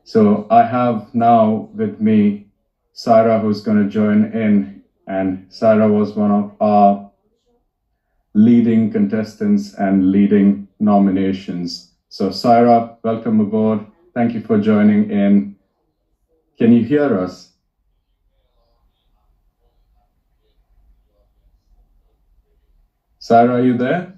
So I have now with me Saira, who's going to join in. And Saira was one of our leading contestants and leading nominations. So Saira, welcome aboard. Thank you for joining in. Can you hear us? Saira, are you there?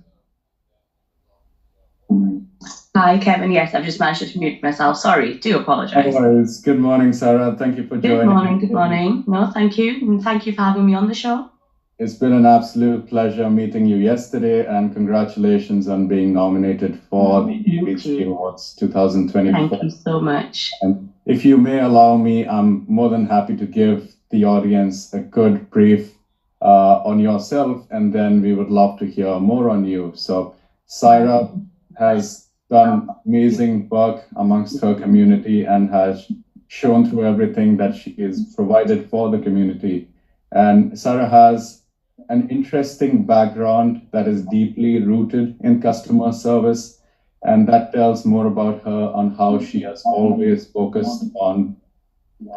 Hi, Kevin. Yes, I've just managed to mute myself. Sorry, do apologize. No worries. Good morning, Saira. Thank you for joining. Good morning. No, thank you. And thank you for having me on the show. It's been an absolute pleasure meeting you yesterday, and congratulations on being nominated for the EBC Awards 2024. Thank you so much. And if you may allow me, I'm more than happy to give the audience a good brief on yourself, and then we would love to hear more on you. So Saira has done amazing work amongst her community and has shown through everything that she is provided for the community. And Saira has an interesting background that is deeply rooted in customer service, and that tells more about her on how she has always focused on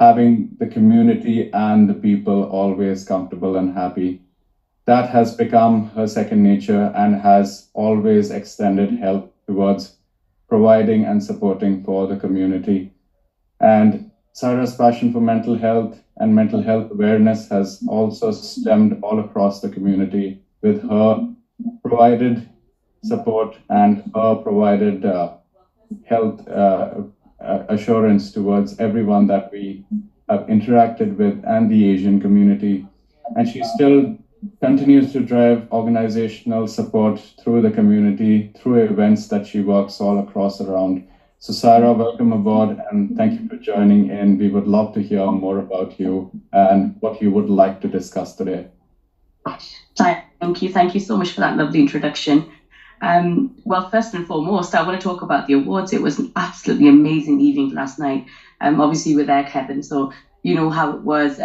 having the community and the people always comfortable and happy. That has become her second nature and has always extended help towards providing and supporting for the community. And Saira's passion for mental health and mental health awareness has also stemmed all across the community with her provided support and her provided health assurance towards everyone that we have interacted with and the Asian community. And she still continues to drive organizational support through the community, through events that she works all across around. So Saira, welcome aboard and thank you for joining in. We would love to hear more about you and what you would like to discuss today. Thank you. Thank you so much for that lovely introduction. Well, first and foremost, I want to talk about the awards. It was an absolutely amazing evening last night. Obviously, you were there, Kevin, so you know how it was.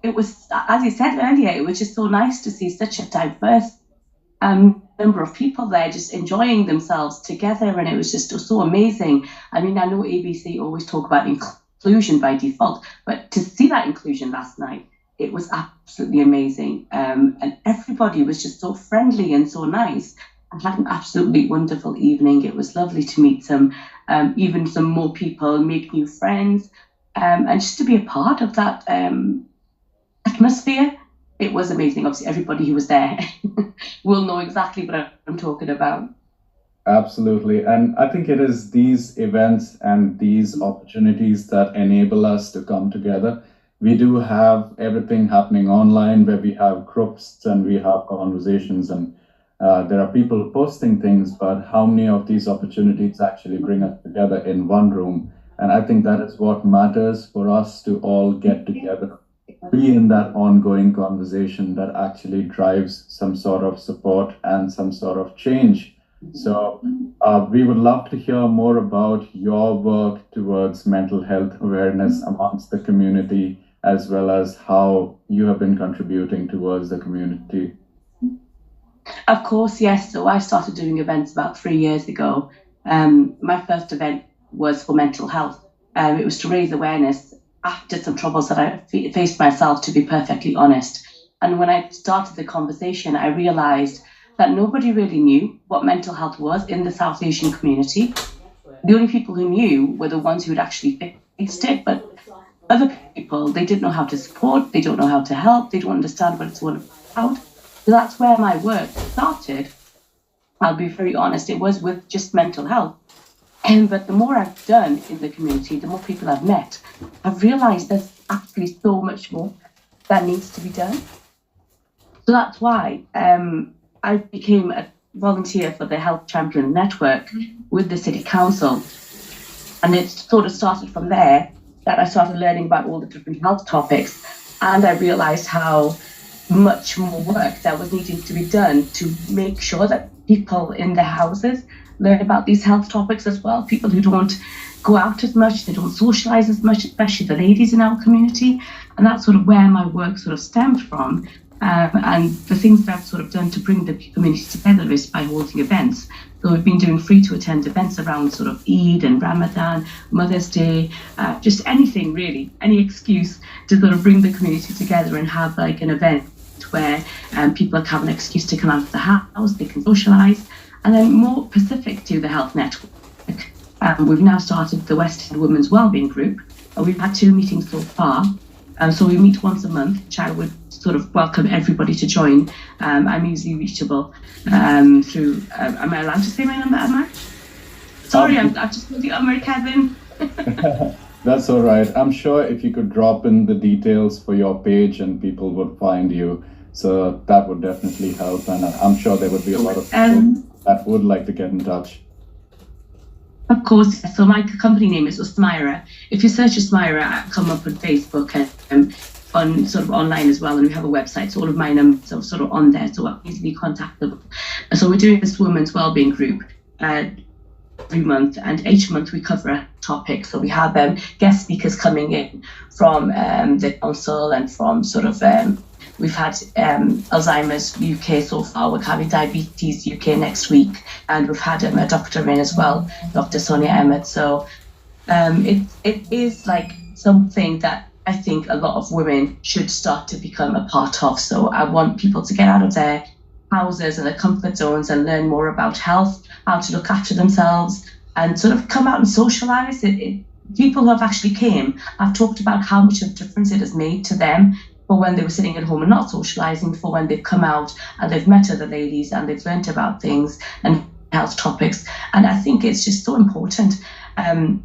It was, as you said earlier, it was just so nice to see such a diverse number of people there just enjoying themselves together, and it was just so amazing. I mean, I know ABC always talk about inclusion by default, but to see that inclusion last night, it was absolutely amazing. And everybody was just so friendly and so nice. I had an absolutely wonderful evening. It was lovely to meet even some more people, make new friends, and just to be a part of that atmosphere. It was amazing. Obviously, everybody who was there will know exactly what I'm talking about. Absolutely. And I think it is these events and these opportunities that enable us to come together. We do have everything happening online where we have groups and we have conversations and there are people posting things, but how many of these opportunities actually bring us together in one room? And I think that is what matters for us to all get together, be in that ongoing conversation that actually drives some sort of support and some sort of change. So we would love to hear more about your work towards mental health awareness amongst the community, as well as how you have been contributing towards the community. Of course, yes. So I started doing events about 3 years ago. My first event was for mental health. It was to raise awareness after some troubles that I faced myself, to be perfectly honest. And when I started the conversation, I realized that nobody really knew what mental health was in the South Asian community. The only people who knew were the ones who had actually faced it, but other people, they didn't know how to support, they don't know how to help, they don't understand what it's all about. So that's where my work started. I'll be very honest, it was with just mental health. But the more I've done in the community, the more people I've met, I've realized there's actually so much more that needs to be done. So that's why I became a volunteer for the Health Champion Network with the City Council. And it sort of started from there that I started learning about all the different health topics. And I realized how much more work that was needing to be done to make sure that people in their houses learn about these health topics as well. People who don't go out as much, they don't socialize as much, especially the ladies in our community. And that's sort of where my work sort of stemmed from. And the things that I've sort of done to bring the community together is by holding events. So we've been doing free to attend events around sort of Eid and Ramadan, Mother's Day, just anything really, any excuse to sort of bring the community together and have like an event where people have an excuse to come out of the house, they can socialise. And then more specific to the health network, we've now started the West End Women's Wellbeing Group. We've had 2 meetings so far. So we meet once a month, which I would sort of welcome everybody to join. I'm easily reachable through, am I allowed to say my number, am I? Sorry, I've just put the number, Kevin. That's all right. I'm sure if you could drop in the details for your page and people would find you. So that would definitely help. And I'm sure there would be a lot of people that would like to get in touch. Of course. So my company name is Usmaira. If you search Usmaira, I come up on Facebook and on sort of online as well. And we have a website. So all of my numbers are sort of on there. So I'm easily contactable. So we're doing this women's wellbeing group every month. And each month we cover a topic. So we have guest speakers coming in from the council and from sort of we've had Alzheimer's UK so far. We're having Diabetes UK next week, and we've had a doctor in as well, Dr. Sonia Emmett. So it is like something that I think a lot of women should start to become a part of. So I want people to get out of their houses and their comfort zones and learn more about health, how to look after themselves, and sort of come out and socialise. People who have actually came have talked about how much of a difference it has made to them for when they were sitting at home and not socialising, for when they've come out and they've met other ladies and they've learnt about things and health topics. And I think it's just so important. And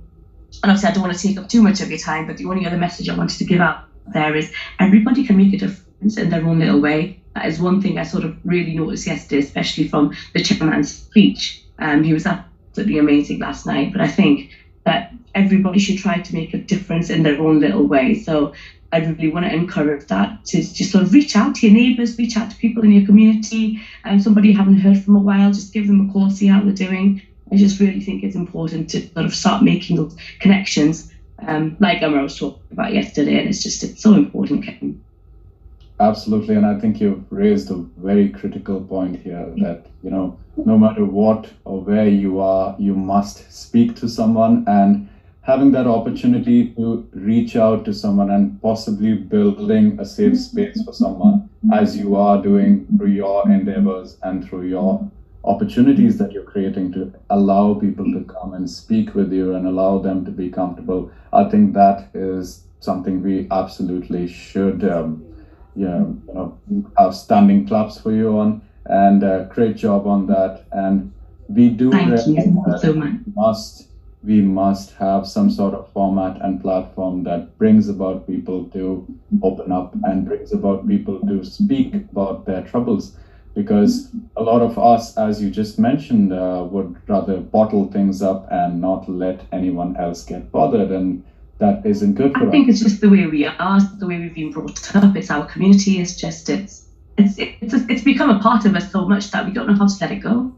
obviously I don't want to take up too much of your time, but the only other message I wanted to give out there is everybody can make a difference in their own little way. That is one thing I sort of really noticed yesterday, especially from the chairman's speech. He was absolutely amazing last night, but I think that everybody should try to make a difference in their own little way. So I really want to encourage that, to just sort of reach out to your neighbours, reach out to people in your community, and somebody you haven't heard from a while, just give them a call, see how they're doing. I just really think it's important to sort of start making those connections, like Emma was talking about yesterday, and it's so important, Kevin. Absolutely, and I think you've raised a very critical point here that, no matter what or where you are, you must speak to someone, and having that opportunity to reach out to someone and possibly building a safe space for someone, as you are doing through your endeavors and through your opportunities that you're creating to allow people to come and speak with you and allow them to be comfortable. I think that is something we absolutely should have standing claps for you on, and great job on that. And we do Thank you so much. We must have some sort of format and platform that brings about people to open up and brings about people to speak about their troubles, because a lot of us, as you just mentioned, would rather bottle things up and not let anyone else get bothered, and that isn't good for us. I think it's just the way we are, the way we've been brought up. It's our community. It's just it's become a part of us so much that we don't know how to let it go.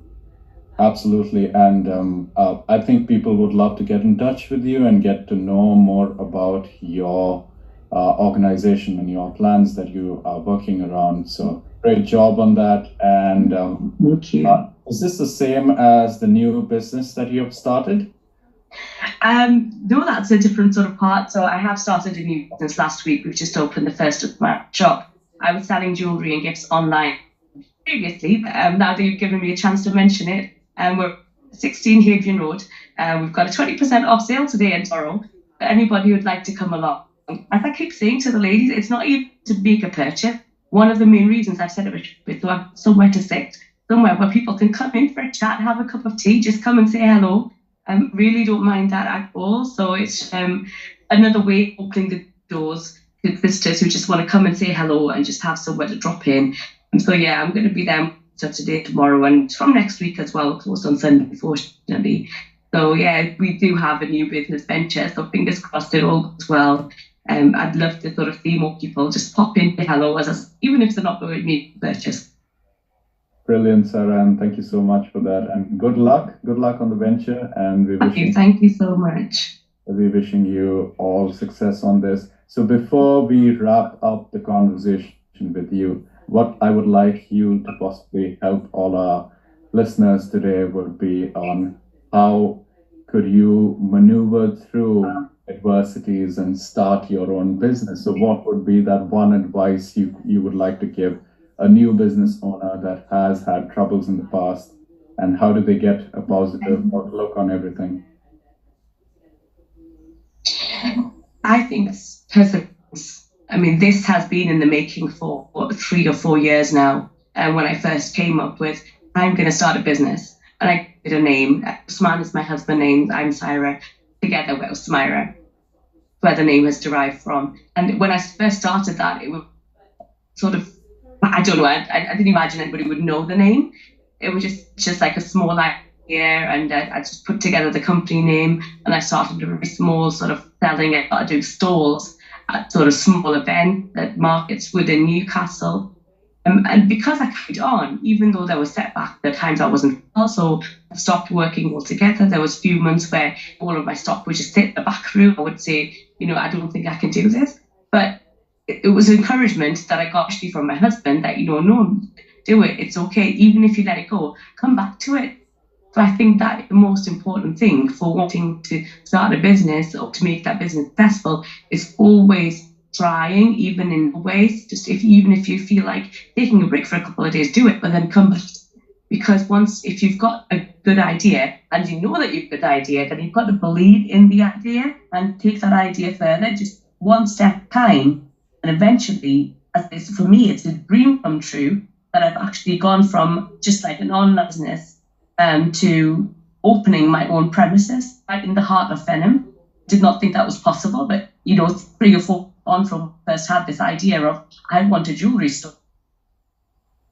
Absolutely, and I think people would love to get in touch with you and get to know more about your organization and your plans that you are working around. So great job on that. And thank you. Is this the same as the new business that you have started? No, that's a different sort of part. So I have started a new business last week. We've just opened the first Usmaira shop. I was selling jewellery and gifts online previously, but now that you've given me a chance to mention it, we're 16 Hadrian Road. We've got a 20% off sale today and tomorrow for anybody who'd like to come along. As I keep saying to the ladies, it's not even to make a purchase. One of the main reasons I've set up a shop is to have somewhere to sit, somewhere where people can come in for a chat, have a cup of tea, just come and say hello. Really don't mind that at all. So it's another way of opening the doors to visitors who just want to come and say hello and just have somewhere to drop in. And so yeah, I'm going to be there today, tomorrow, and from next week as well. Closed on Sunday, fortunately. So yeah, we do have a new business venture. So fingers crossed it all goes well. I'd love to sort of see more people just pop in, say hello, even if they're not going to need purchase. Brilliant, Sarah, and thank you so much for that. And good luck on the venture. And thank you so much. We're wishing you all success on this. So before we wrap up the conversation with you, what I would like you to possibly help all our listeners today would be on how could you maneuver through adversities and start your own business. So what would be that one advice you would like to give a new business owner that has had troubles in the past, and how do they get a positive outlook on everything? I think it's perseverance. I mean, this has been in the making for what, 3 or 4 years now. And when I first came up with, I'm going to start a business, and I did a name. Usman is my husband's name. I'm Saira. Together we're Usmaira, where the name is derived from. And when I first started that, it was sort of, I don't know, I didn't imagine anybody would know the name. It was just like a small idea, and I just put together the company name, and I started a very small sort of selling it. I do stalls at sort of small event at markets within Newcastle. And because I carried on, even though there were setbacks, at times I wasn't well, so I stopped working altogether. There was a few months where all of my stock would just sit in the back room. I would say, I don't think I can do this. But it was encouragement that I got actually from my husband that, no, do it. It's okay. Even if you let it go, come back to it. So I think that the most important thing for wanting to start a business or to make that business successful is always trying, even in ways. Even if you feel like taking a break for a couple of days, do it, but then come back. Because if you've got a good idea and you know that you've got a good idea, then you've got to believe in the idea and take that idea further, just one step at a time. And eventually, for me, it's a dream come true that I've actually gone from just like an online business to opening my own premises right in the heart of Fenham. Did not think that was possible, but 3 or 4 on from first had this idea of I want a jewelry store.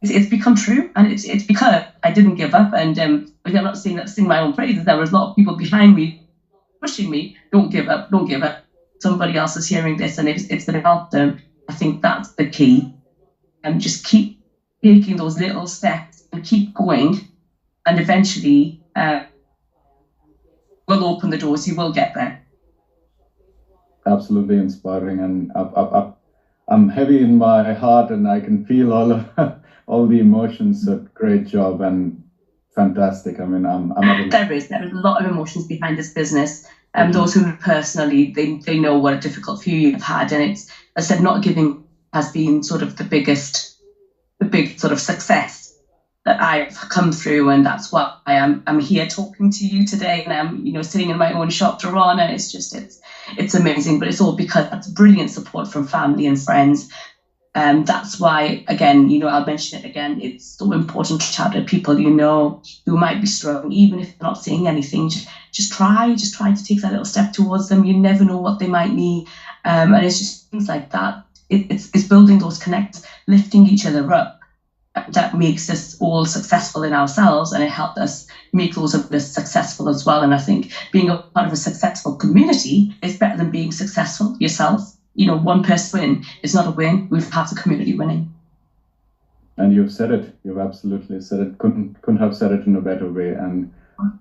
It's become true, and it's because I didn't give up. And I'm not saying that to sing my own praises. There was a lot of people behind me pushing me. Don't give up. Don't give up. Somebody else is hearing this, and it's going to help them. I think that's the key. And just keep taking those little steps and keep going, and eventually we'll open the doors. You will get there. Absolutely inspiring, and I'm heavy in my heart, and I can feel all the emotions. So great job and fantastic. I mean, there is a lot of emotions behind this business. And those who personally, they know what a difficult few years have had, and it's, as I said, not giving has been sort of the big sort of success that I've come through, and that's why I'm here talking to you today, and I'm sitting in my own shop, Duran, and it's amazing. But it's all because that's brilliant support from family and friends. That's why, again, I'll mention it again, it's so important to chat to people who might be struggling, even if they're not saying anything. Just try to take that little step towards them. You never know what they might need, and it's just things like that. It's building those connects, lifting each other up, that makes us all successful in ourselves, and it helped us make those of us successful as well. And I think being a part of a successful community is better than being successful yourself. One person win is not a win. We have the community winning. And you've said it. You've absolutely said it. Couldn't have said it in a better way. And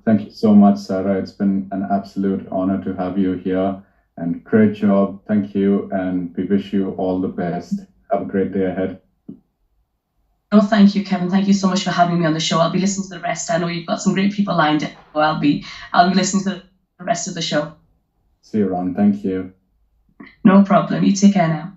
thank you so much, Saira. It's been an absolute honor to have you here. And great job. Thank you. And we wish you all the best. Have a great day ahead. Oh, thank you, Kevin. Thank you so much for having me on the show. I'll be listening to the rest. I know you've got some great people lined up. So I'll be listening to the rest of the show. See you around. Thank you. No problem. You take care now.